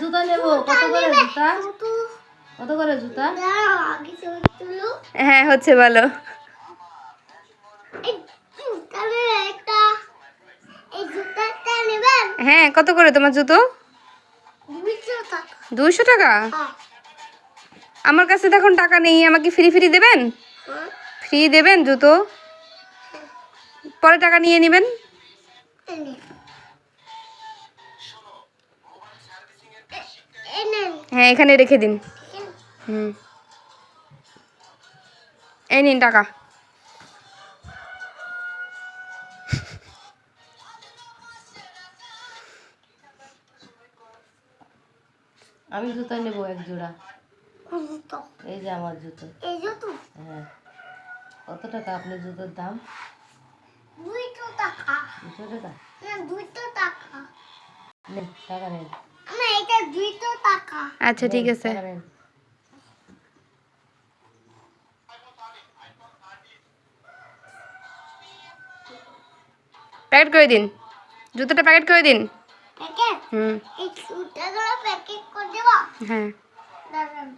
জুতা নেবো। কত করে জুতা? কত করে জুতা? হ্যাঁ হচ্ছে ভালো। হ্যাঁ কত করে তোমার জুতো? 200 টাকা? আমার কাছে তো এখন টাকা নেই, আমাকে ফ্রি ফ্রি দেবেন? ফ্রি দেবেন জুতো? পরে টাকা নিয়ে নেবেন। হ্যাঁ এখানে রেখে দিন। এই নিন টাকা। আমি জুতা নেবো এক জোড়া। এই যে আমার জুতো। হ্যাঁ। কত টাকা আপনার জুতোর দাম? 200 টাকা। 200 টাকা? না 200 টাকা। নেন, টাকা নেন। না এটা 200 টাকা। আচ্ছা ঠিক আছে। টাকা নেন। প্যাকেট করে দিন, জুতোটা প্যাকেট করে দিন। প্যাকেট? এই জুতোগুলো প্যাকেট করে দেবো? হ্যাঁ। দাঁড়ান।